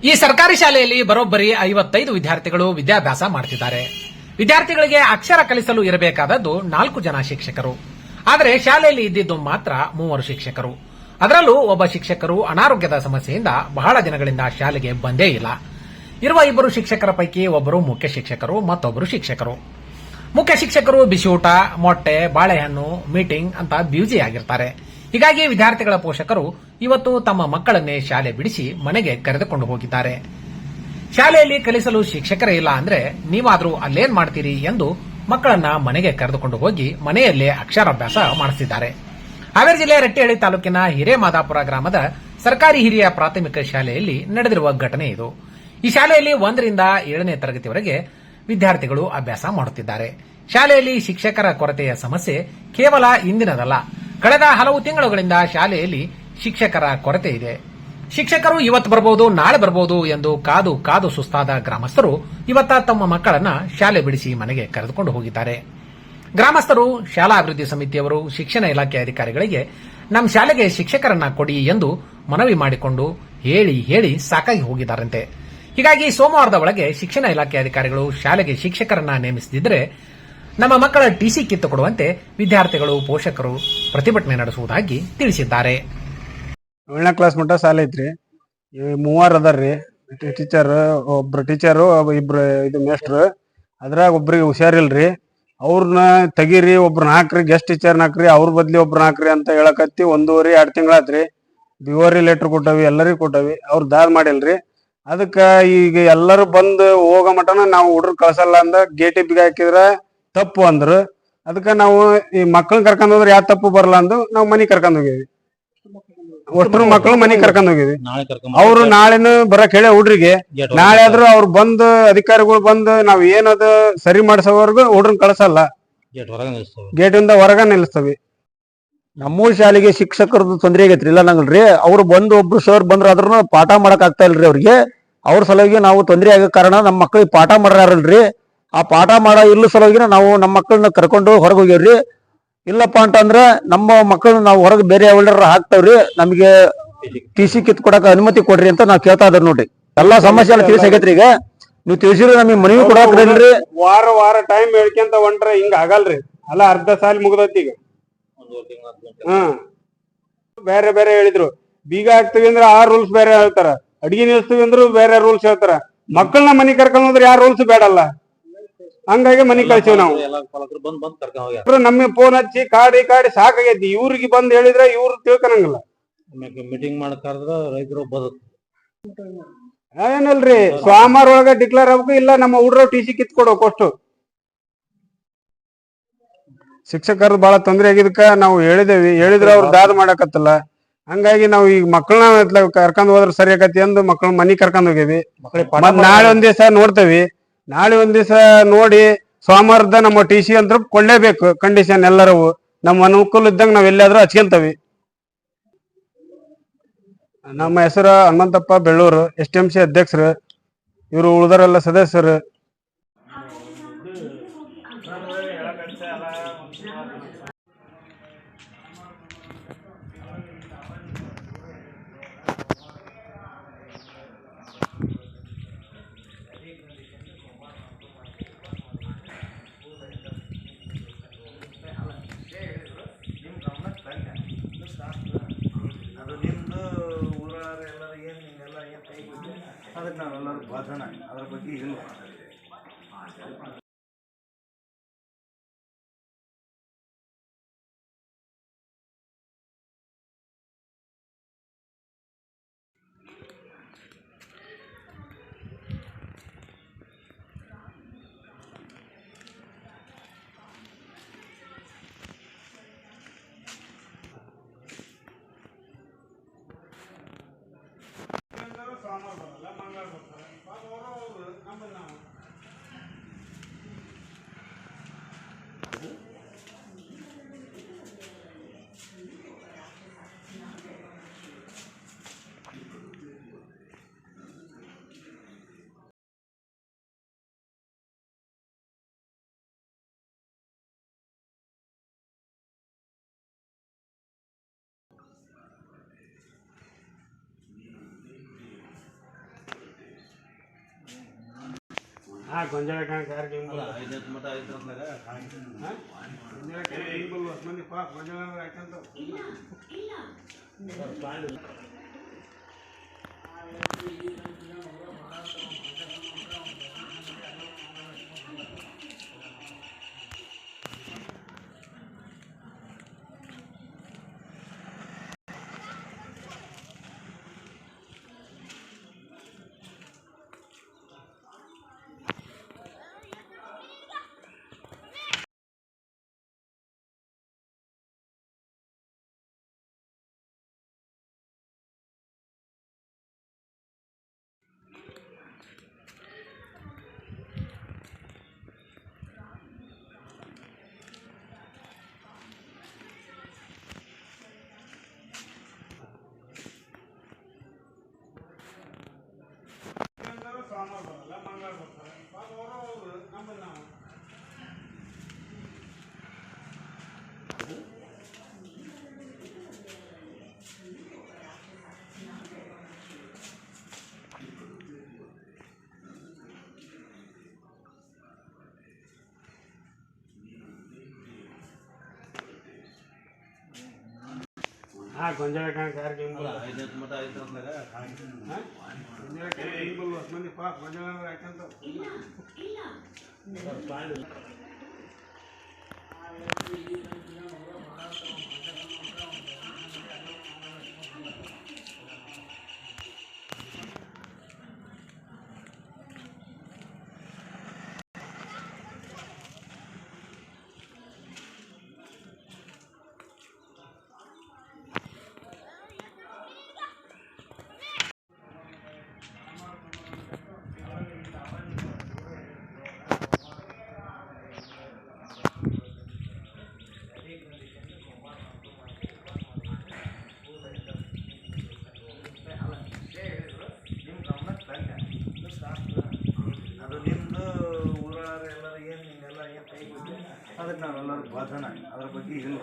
ಈ ಸರ್ಕಾರಿ ಶಾಲೆಯಲ್ಲಿ ಬರೋಬ್ಬರಿ 55 ವಿದ್ಯಾರ್ಥಿಗಳು ವಿದ್ಯಾಭ್ಯಾಸ ಮಾಡುತ್ತಿದ್ದಾರೆ. ವಿದ್ಯಾರ್ಥಿಗಳಿಗೆ ಅಕ್ಷರ ಕಲಿಸಲು ಇರಬೇಕಾದದ್ದು 4 ಜನ ಶಿಕ್ಷಕರು. ಆದರೆ ಶಾಲೆಯಲ್ಲಿ ಇದ್ದಿದ್ದು ಮಾತ್ರ 3 ಶಿಕ್ಷಕರು. ಅದರಲ್ಲೂ ಒಬ್ಬ ಶಿಕ್ಷಕರು ಅನಾರೋಗ್ಯದ ಸಮಸ್ಯೆಯಿಂದ ಬಹಳ ದಿನಗಳಿಂದ ಶಾಲೆಗೆ ಬಂದೇ ಇಲ್ಲ. ಇರುವ 2 ಶಿಕ್ಷಕರ ಪೈಕಿ ಒಬ್ಬರು ಮುಖ್ಯ ಶಿಕ್ಷಕರು, ಮತ್ತೊಬ್ಬರು ಶಿಕ್ಷಕರು. ಮುಖ್ಯ ಶಿಕ್ಷಕರು ಬಿಸಿ ಊಟ, ಮೊಟ್ಟೆ, ಬಾಳೆಹಣ್ಣು, ಮೀಟಿಂಗ್ ಅಂತ ಬ್ಯೂಸಿ ಆಗಿರ್ತಾರೆ. ಹೀಗಾಗಿ ವಿದ್ಯಾರ್ಥಿಗಳ ಪೋಷಕರು ಇವತ್ತು ತಮ್ಮ ಮಕ್ಕಳನ್ನೇ ಶಾಲೆ ಬಿಡಿಸಿ ಮನೆಗೆ ಕರೆದುಕೊಂಡು ಹೋಗಿದ್ದಾರೆ. ಶಾಲೆಯಲ್ಲಿ ಕಲಿಸಲು ಶಿಕ್ಷಕರೇ ಇಲ್ಲ ಅಂದ್ರೆ ನೀವಾದ್ರೂ ಅಲ್ಲೇನ್ ಮಾಡ್ತೀರಿ ಎಂದು ಮಕ್ಕಳನ್ನ ಮನೆಗೆ ಕರೆದುಕೊಂಡು ಹೋಗಿ ಮನೆಯಲ್ಲೇ ಅಕ್ಷರಾಭ್ಯಾಸ ಮಾಡಿಸಿದ್ದಾರೆ. ಹಾವೇರಿ ಜಿಲ್ಲೆ ರಟ್ಟಿಹಳ್ಳಿ ತಾಲೂಕಿನ ಹಿರೇಮಾದಾಪುರ ಗ್ರಾಮದ ಸರ್ಕಾರಿ ಹಿರಿಯ ಪ್ರಾಥಮಿಕ ಶಾಲೆಯಲ್ಲಿ ನಡೆದಿರುವ ಘಟನೆ ಇದು. ಈ ಶಾಲೆಯಲ್ಲಿ 1 ರಿಂದ 7ನೇ ತರಗತಿವರೆಗೆ ವಿದ್ಯಾರ್ಥಿಗಳು ಅಭ್ಯಾಸ ಮಾಡುತ್ತಿದ್ದಾರೆ. ಶಾಲೆಯಲ್ಲಿ ಶಿಕ್ಷಕರ ಕೊರತೆಯ ಸಮಸ್ಯೆ ಕೇವಲ ಇಂದಿನದಲ್ಲ, ಕಳೆದ ಹಲವು ತಿಂಗಳುಗಳಿಂದ ಶಾಲೆಯಲ್ಲಿ ಶಿಕ್ಷಕರ ಕೊರತೆ ಇದೆ. ಶಿಕ್ಷಕರು ಇವತ್ತು ಬರಬಹುದು, ನಾಳೆ ಬರಬಹುದು ಎಂದು ಕಾದು ಕಾದು ಸುಸ್ತಾದ ಗ್ರಾಮಸ್ಥರು ಇವತ್ತ ತಮ್ಮ ಮಕ್ಕಳನ್ನ ಶಾಲೆ ಬಿಡಿಸಿ ಮನೆಗೆ ಕರೆದುಕೊಂಡು ಹೋಗಿದ್ದಾರೆ. ಗ್ರಾಮಸ್ಥರು, ಶಾಲಾ ಅಭಿವೃದ್ಧಿ ಸಮಿತಿಯವರು ಶಿಕ್ಷಣ ಇಲಾಖೆ ಅಧಿಕಾರಿಗಳಿಗೆ ನಮ್ಮ ಶಾಲೆಗೆ ಶಿಕ್ಷಕರನ್ನ ಕೊಡಿ ಎಂದು ಮನವಿ ಮಾಡಿಕೊಂಡು ಹೇಳಿ ಹೇಳಿ ಸಾಕಾಗಿ ಹೋಗಿದ್ದಾರಂತೆ. ಹೀಗಾಗಿ ಸೋಮವಾರದ ಒಳಗೆ ಶಿಕ್ಷಣ ಇಲಾಖೆ ಅಧಿಕಾರಿಗಳು ಶಾಲೆಗೆ ಶಿಕ್ಷಕರನ್ನ ನೇಮಿಸದಿದ್ದರೆ ನಮ್ಮ ಮಕ್ಕಳ ಟಿಸಿ ಕಿತ್ತು ಕೊಡುವಂತೆ ವಿದ್ಯಾರ್ಥಿಗಳು, ಪೋಷಕರು ಪ್ರತಿಭಟನೆ ನಡೆಸುವುದಾಗಿ ತಿಳಿಸಿದ್ದಾರೆ. 7ನೇ ಕ್ಲಾಸ್ ಮಟ್ಟ ಶಾಲೆ ಐತ್ರಿ. 3 ಅದಾರ್ರಿ ಟೀಚರ್. ಒಬ್ರು ಟೀಚರು, ಇಬ್ರು ಇದು ಮೇಸ್ಟ್ರು. ಅದ್ರಾಗ ಒಬ್ರಿಗೆ ಹುಷಾರಿಲ್ರಿ. ಅವ್ರನ್ನ ತೆಗೀರಿ, ಒಬ್ರನ್ನ ಹಾಕ್ರಿ, ಗೆಸ್ಟ್ ಟೀಚರ್ನ ಹಾಕ್ರಿ, ಅವ್ರ ಬದ್ಲಿ ಒಬ್ರನ್ನ ಹಾಕ್ರಿ ಅಂತ ಹೇಳಕತ್ತಿ 1.5-2 ತಿಂಗಳಾತ್ರಿ. ಬಿಒರಿ ಲೆಟರ್ ಕೊಟ್ಟವಿ, ಎಲ್ಲರಿಗೂ ಕೊಟ್ಟವಿ. ಅವ್ರು ದಾದ್ ಮಾಡಿಲ್ರಿ. ಅದಕ್ಕ ಈಗ ಎಲ್ಲರೂ ಬಂದು ಹೋಗೋ ಮಟನ ನಾವು ಹುಡ್ರು ಕಳ್ಸಲ್ಲ ಅಂದ ಗೇಟಿ ಬಿಗ ಹಾಕಿದ್ರ ತಪ್ಪು ಅಂದ್ರು. ಅದಕ್ಕ ನಾವು ಈ ಮಕ್ಕಳನ್ನ ಕರ್ಕೊಂಡ್ ಹೋದ್ರೆ ಯಾವ ತಪ್ಪು ಬರಲ್ಲ ಅಂದು ನಾವು ಮನಿ ಕರ್ಕೊಂಡ್ ಹೋಗಿವಿ. ಒಟ್ಟು ಮಕ್ಕಳು ಮನಿ ಕರ್ಕೊಂಡ್ ಹೋಗಿವಿ. ಅವ್ರು ನಾಳೆನು ಬರಕ್ ಹೇಳಿ ಹುಡ್ರಿಗೆ, ನಾಳೆ ಆದ್ರೂ ಅವ್ರು ಬಂದು ಅಧಿಕಾರಿಗಳು ಬಂದು ನಾವ್ ಏನದು ಸರಿ ಮಾಡ್ಸೋವರ್ಗು ಹುಡ್ರನ್ ಕಳ್ಸಲ್ಲ, ಗೇಟಿಂದ ಹೊರಗ ನಿಲ್ಲಿಸ್ತವಿ. ನಮ್ಮೂರ್ ಶಾಲೆಗೆ ಶಿಕ್ಷಕರದ್ದು ತೊಂದರೆ ಆಗೈತ್ರಿ. ಇಲ್ಲ ನಂಗಲ್ರಿ, ಅವ್ರು ಬಂದು ಒಬ್ರು ಸರ್ ಬಂದ್ರ ಆದ್ರೂ ಪಾಠ ಮಾಡಕ್ ಆಗ್ತಾ ಇಲ್ರಿ ಅವ್ರಿಗೆ. ಅವ್ರ ಸಲುವಾಗಿ ನಾವು ತೊಂದರೆ ಆಗೋ ಕಾರಣ ನಮ್ಮ ಮಕ್ಕಳಿಗೆ ಪಾಠ ಮಾಡ್ಯಾರಲ್ರಿ. ಆ ಪಾಠ ಮಾಡೋ ಇಲ್ಲ ಸಲುವಾಗಿ ನಾವು ನಮ್ಮ ಮಕ್ಕಳನ್ನ ಕರ್ಕೊಂಡು ಹೊರಗೆ ಹೋಗ್ಯವ್ರಿ. ಇಲ್ಲಪ್ಪ ಅಂತಂದ್ರ ನಮ್ಮ ಮಕ್ಕಳನ್ನ ನಾವು ಹೊರಗೆ ಬೇರೆ ಎಲ್ಲರ ಹಾಕ್ತಾವ್ರಿ, ನಮಗೆ ಟಿಸಿ ಕಿತ್ ಕೊಡಕ ಅನುಮತಿ ಕೊಡ್ರಿ ಅಂತ ನಾವ್ ಕೇಳ್ತಾ ಇದ್ರ ನೋಡ್ರಿ. ಎಲ್ಲಾ ಸಮಸ್ಯೆ ಎಲ್ಲ ತಿಳಿಸಾಗೈತ್ರಿ. ಈಗ ನೀವು ತಿಳಿಸಿದ್ರೆ ನಮಗೆ ಮನವಿ ಕೊಡಾಕ್ರಿ. ವಾರ ಟೈಮ್ ಹೇಳ್ಕೊಂತ ಹೊಂಟ್ರೆ ಹಿಂಗ ಆಗಲ್ರಿ. ಅಲ್ಲ ಅರ್ಧ ಸಾಲಿ ಮುಗ್ದೈತಿ ಈಗ. ಬೇರೆ ಬೇರೆ ಹೇಳಿದ್ರು. ಬೀಗ ಹಾಕ್ತಿವಿ ಅಂದ್ರೆ ಆ ರೂಲ್ಸ್ ಬೇರೆ ಹೇಳ್ತಾರ, ಅಡಿಗೆ ನಿಲ್ಸ್ತೀವಿ ಅಂದ್ರು ಬೇರೆ ರೂಲ್ಸ್ ಹೇಳ್ತಾರ. ಮಕ್ಕಳನ್ನ ಮನಿ ಕರ್ಕೊಂಡ್ ಹೋದ್ರೆ ಯಾವ ರೂಲ್ಸ್ ಬೇಡಲ್ಲ. ಹಂಗಾಗಿ ಮನಿ ಕಳ್ಸಿವಿ ನಾವು. ನಮಗೆ ಫೋನ್ ಹಚ್ಚಿ ಕಾಡಿ ಕಾಡಿ ಸಾಕಾಗೈತಿ. ಇವ್ರಿಗೆ ಬಂದ್ ಹೇಳಿದ್ರೆ ಇವ್ರು ತಿಳ್ಕೊಳಂಗಿಲ್ಲ. ಮೀಟಿಂಗ್ ಮಾಡಕ್ಕಾದ್ರ ರೈತರು ಏನಲ್ರಿ, ಸೋಮವಾರ ಒಳಗ ಡಿಕ್ಲೇರ್ ಆಗ್ಬೇಕು, ಇಲ್ಲ ನಮ್ಮ ಹುಡ್ರ ಟಿಸಿ ಕಿತ್ ಕೊಡ್ಬೇಕು ಅಷ್ಟು. ಶಿಕ್ಷಕರು ಬಹಳ ತೊಂದರೆ ಆಗಿದಕ್ಕ ನಾವು ಹೇಳಿದ್ರೆ ಅವ್ರು ದಾದ ಮಾಡಕತ್ತಲ್ಲ. ಹಂಗಾಗಿ ನಾವು ಈಗ ಮಕ್ಕಳನ್ನ ಕರ್ಕೊಂಡ್ ಹೋದ್ರೆ ಸರಿ ಆಕತಿ ಎಂದು ಮಕ್ಕಳ ಮನಿ ಕರ್ಕೊಂಡ್ ಹೋಗಿವಿ. ನಾಳೆ ಒಂದ್ ದಿವಸ ನೋಡ್ತೇವಿ. ನಾಳೆ ಒಂದ್ ದಿವಸ ನೋಡಿ ಸೋಮವಾರದ ನಮ್ಮ ಟಿಸಿ ಅಂತ ಕೊಡ್ಲೇಬೇಕು. ಕಂಡೀಷನ್ ಎಲ್ಲರವು ನಮ್ಮ ಅನುಕೂಲ ಇದ್ದಂಗ ನಾವ್ ಎಲ್ಲಾದ್ರೂ ಹಚ್ಕೊಂತವಿ. ನಮ್ಮ ಹೆಸರು ಹನುಮಂತಪ್ಪ ಬೆಳ್ಳೂರು, STMC ಅಧ್ಯಕ್ಷರು. ಇವರು ಉಳಿದರೆಲ್ಲ ಸದಸ್ಯರು. ಅದಕ್ಕೆ ನಾವೆಲ್ಲರೂ ಬಾಧನ ಅದ್ರ ಬಗ್ಗೆ ಇಲ್ಲ. ಹಾ ಗೊಂಜಾಳ ಕಾಣಕ ಯಾರಿಗೆ ಅಲ್ಲ 5 ಮಟ್ಟ 5 ಅಂತಂದಾಗ ಗೊಂಜಾಳ ಕಾಣಕ ಮಂದಿ ಪಾಪ ಗೊಂಜಾಳ ಹಾಕಂತ ಸೋಮವಾರ ಬರಲ್ಲ ಮಂಗಳವಾರ ಬರ್ತಾರೆ ಪಾಪ ಅವರು ನಮ್ಮಲ್ಲಿ ನಾವು ಹಾ ಗೊಂಜಾಳ ಕಾಣಕ ಯಾರಿಗೆ ಅಲ್ಲ 5 ಮಟ್ಟ 5 ಅಂತಂದಾಗ ಗೊಂಜಾಳ ಕಾಣಕ ಮಂದಿ ಪಾಪ ಗೊಂಜಾಳ ಹಾಕಂತ ಅದು ನಿಮ್ದು ಊರಾರ ಎಲ್ಲರೂ ಏನು ನಿಮ್ಗೆಲ್ಲ ಏನು ಕೈ ಬಿಟ್ಟು ಅದಕ್ಕೆ ನಾವೆಲ್ಲರೂ ಬಾಧನ ಅದ್ರ ಬಗ್ಗೆ ಇಲ್ಲ